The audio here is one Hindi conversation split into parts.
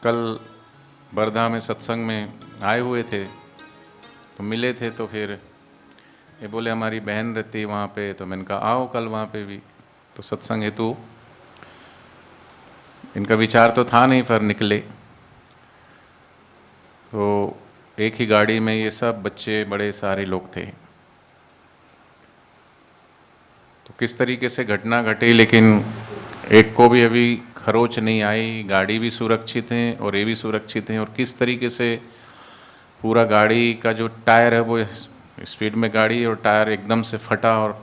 कल वर्धा में सत्संग में आए हुए थे तो मिले थे, तो फिर ये बोले हमारी बहन रहती है वहाँ पे, तो मैंने कहा आओ कल वहाँ पे भी। तो सत्संग हेतु इनका विचार तो था नहीं, पर निकले। तो एक ही गाड़ी में ये सब बच्चे बड़े सारे लोग थे। तो किस तरीके से घटना घटी, लेकिन एक को भी अभी खरोच नहीं आई, गाड़ी भी सुरक्षित है और ये भी सुरक्षित है। और किस तरीके से पूरा गाड़ी का जो टायर है वो स्पीड में गाड़ी और टायर एकदम से फटा और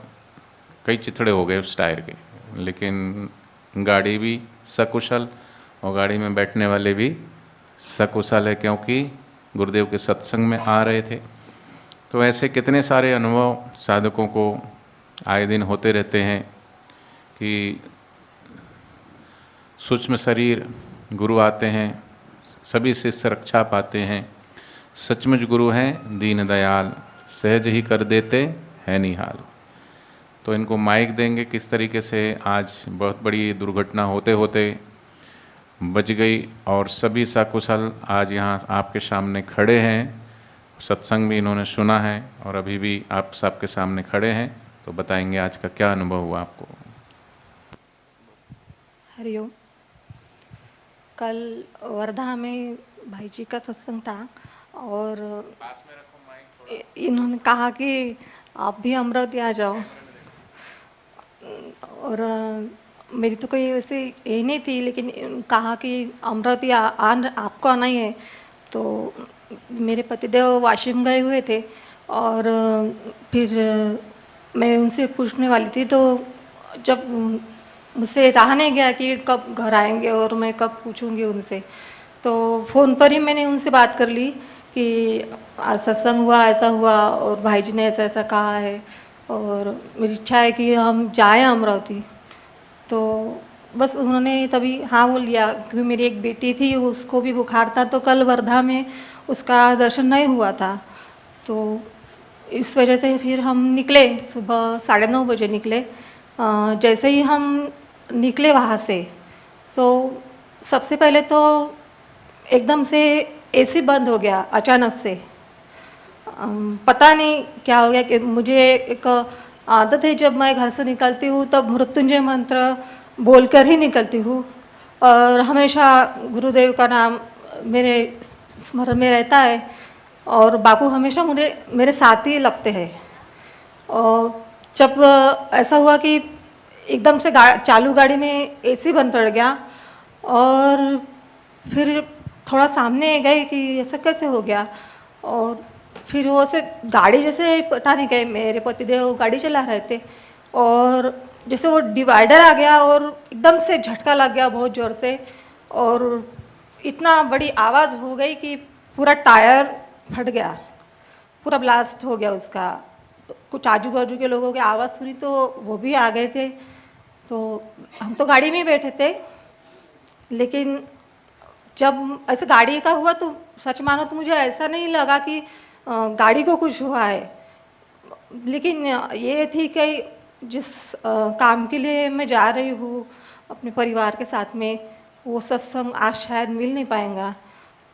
कई चिथड़े हो गए उस टायर के, लेकिन गाड़ी भी सकुशल और गाड़ी में बैठने वाले भी सकुशल है, क्योंकि गुरुदेव के सत्संग में आ रहे थे। तो ऐसे कितने सारे अनुभव साधकों को आए दिन होते रहते हैं कि सूक्ष्म शरीर गुरु आते हैं, सभी से सुरक्षा पाते हैं, सचमुच गुरु हैं दीन दयाल, सहज ही कर देते है निहाल। तो इनको माइक देंगे किस तरीके से आज बहुत बड़ी दुर्घटना होते होते बच गई और सभी सकुशल आज यहाँ आपके सामने खड़े हैं। सत्संग भी इन्होंने सुना है और अभी भी आप सबके सामने खड़े हैं, तो बताएंगे आज का क्या अनुभव हुआ आपको। हरिओम। कल वर्धा में भाई जी का सत्संग था और पास में रखो माइक, इन्होंने कहा कि आप भी अमरावती आ जाओ। और मेरी तो कोई वैसे यही नहीं थी, लेकिन कहा कि अमरावती आपको आना ही है। तो मेरे पतिदेव वाशिम गए हुए थे और फिर मैं उनसे पूछने वाली थी, तो जब मुझसे रहा नहीं गया कि कब घर आएंगे और मैं कब पूछूंगी उनसे, तो फ़ोन पर ही मैंने उनसे बात कर ली कि आज सत्संग हुआ, ऐसा हुआ और भाई जी ने ऐसा ऐसा कहा है और मेरी इच्छा है कि हम जाएं अमरावती। तो बस उन्होंने तभी हाँ बोल लिया, क्योंकि मेरी एक बेटी थी उसको भी बुखार था, तो कल वर्धा में उसका दर्शन नहीं हुआ था। तो इस वजह से फिर हम निकले, सुबह 9:30 बजे निकले। जैसे ही हम निकले वहाँ से, तो सबसे पहले तो एकदम से एसी बंद हो गया अचानक से। पता नहीं क्या हो गया कि मुझे एक आदत है, जब मैं घर से निकलती हूँ तब मृत्युंजय मंत्र बोलकर ही निकलती हूँ और हमेशा गुरुदेव का नाम मेरे स्मरण में रहता है और बापू हमेशा मेरे साथ ही लगते हैं। और जब ऐसा हुआ कि एकदम से चालू गाड़ी में एसी बंद पड़ गया और फिर थोड़ा सामने गए कि ऐसा कैसे हो गया, और फिर वो से गाड़ी जैसे पता नहीं गए, मेरे पतिदेव गाड़ी चला रहे थे और जैसे वो डिवाइडर आ गया और एकदम से झटका लग गया बहुत ज़ोर से और इतना बड़ी आवाज़ हो गई कि पूरा टायर फट गया, पूरा ब्लास्ट हो गया उसका। कुछ आजू बाजू के लोगों की आवाज़ सुनी तो वो भी आ गए थे। तो हम तो गाड़ी में ही बैठे थे, लेकिन जब ऐसे गाड़ी का हुआ तो सच मानो तो मुझे ऐसा नहीं लगा कि गाड़ी को कुछ हुआ है, लेकिन ये थी कि जिस काम के लिए मैं जा रही हूँ अपने परिवार के साथ में, वो सत्संग आज शायद मिल नहीं पाएगा।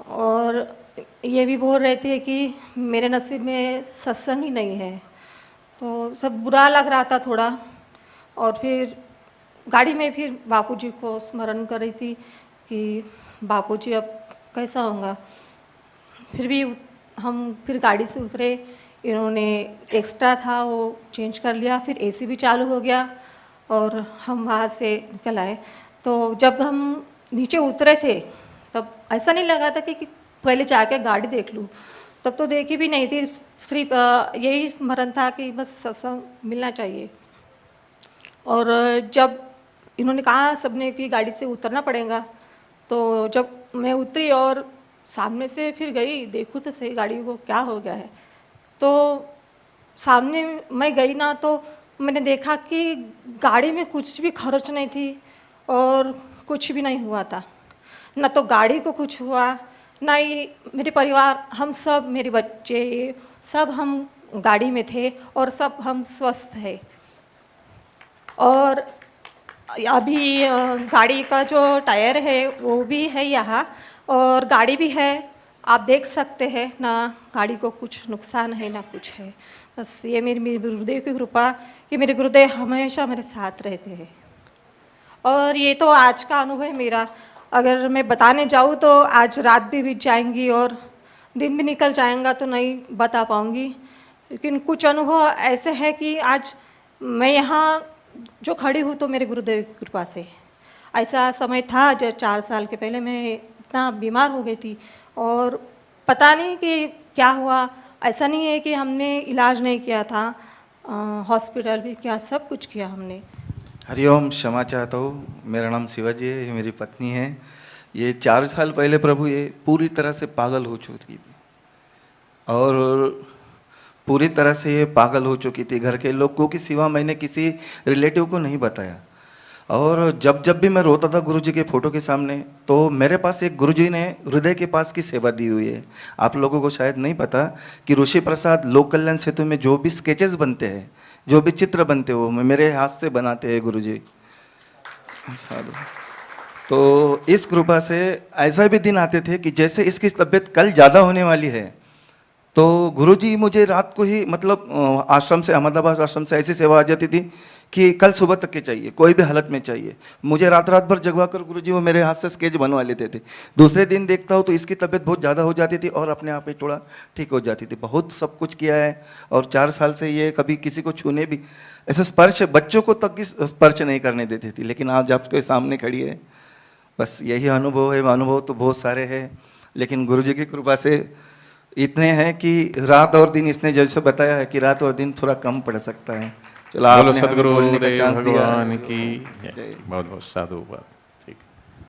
और ये भी बोल रहे थे कि मेरे नसीब में सत्संग ही नहीं है, तो सब बुरा लग रहा था थोड़ा। और फिर गाड़ी में फिर बापूजी को स्मरण कर रही थी कि बापूजी अब कैसा होगा। फिर भी हम फिर गाड़ी से उतरे, इन्होंने एक्स्ट्रा था वो चेंज कर लिया, फिर एसी भी चालू हो गया और हम वहाँ से निकल आए। तो जब हम नीचे उतरे थे तब ऐसा नहीं लगा था कि पहले जाके गाड़ी देख लूँ, तब तो देखी भी नहीं थी, सिर्फ यही स्मरण था कि बस सत्संग मिलना चाहिए। और जब इन्होंने कहा सबने कि गाड़ी से उतरना पड़ेगा, तो जब मैं उतरी और सामने से फिर गई, देखूँ तो सही गाड़ी को क्या हो गया है। तो सामने मैं गई ना, तो मैंने देखा कि गाड़ी में कुछ भी खरोच नहीं थी और कुछ भी नहीं हुआ था, ना तो गाड़ी को कुछ हुआ, ना ही मेरे परिवार, हम सब, मेरे बच्चे सब हम गाड़ी में थे और सब हम स्वस्थ है। और अभी गाड़ी का जो टायर है वो भी है यहाँ, और गाड़ी भी है, आप देख सकते हैं ना, गाड़ी को कुछ नुकसान है ना कुछ है। बस ये मेरे गुरुदेव की कृपा कि मेरे गुरुदेव हमेशा मेरे साथ रहते हैं। और ये तो आज का अनुभव है मेरा, अगर मैं बताने जाऊँ तो आज रात भी बीत जाएंगी और दिन भी निकल जाएगा तो नहीं बता पाऊँगी। लेकिन कुछ अनुभव ऐसे है कि आज मैं यहाँ जो खड़ी हूँ तो मेरे गुरुदेव की कृपा से। ऐसा समय था जो 4 साल के पहले मैं इतना बीमार हो गई थी और पता नहीं कि क्या हुआ। ऐसा नहीं है कि हमने इलाज नहीं किया था, हॉस्पिटल भी किया, सब कुछ किया हमने। हरिओम, क्षमा चाहता हूँ। मेरा नाम शिवाजी है, ये मेरी पत्नी है। ये 4 साल पहले प्रभु ये पूरी तरह से पागल हो चुकी थी और पूरी तरह से ये पागल हो चुकी थी। घर के लोगों की सिवा मैंने किसी रिलेटिव को नहीं बताया। और जब जब भी मैं रोता था गुरुजी के फोटो के सामने, तो मेरे पास एक गुरुजी ने हृदय के पास की सेवा दी हुई है। आप लोगों को शायद नहीं पता कि ऋषि प्रसाद लोक कल्याण सेतु में जो भी स्केचेस बनते हैं, जो भी चित्र बनते हो, मेरे हाथ से बनाते हैं गुरुजी। साधु। तो इस कृपा से ऐसा भी दिन आते थे कि जैसे इसकी तबीयत कल ज़्यादा होने वाली है, तो गुरुजी मुझे रात को ही, मतलब आश्रम से, अहमदाबाद आश्रम से ऐसी सेवा आ जाती थी कि कल सुबह तक के चाहिए, कोई भी हालत में चाहिए। मुझे रात रात भर जगवा कर गुरुजी वो मेरे हाथ से स्केच बनवा लेते थे। दूसरे दिन देखता हूँ तो इसकी तबीयत बहुत ज़्यादा हो जाती थी और अपने आप ही थोड़ा ठीक हो जाती थी। बहुत सब कुछ किया है और 4 साल से ये कभी किसी को छूने भी, ऐसे स्पर्श, बच्चों को तक स्पर्श नहीं करने देती थी, लेकिन आज आपके सामने खड़ी है। बस यही अनुभव है। अनुभव तो बहुत सारे हैं, लेकिन गुरुजी की कृपा से इतने हैं कि रात और दिन, इसने जैसे बताया है कि रात और दिन थोड़ा कम पड़ सकता है। चलो, बोलो आपने हमें सदगुरु बोलने का देव चांस दिया। भगवान की जय। बहुत बहुत साधुवाद।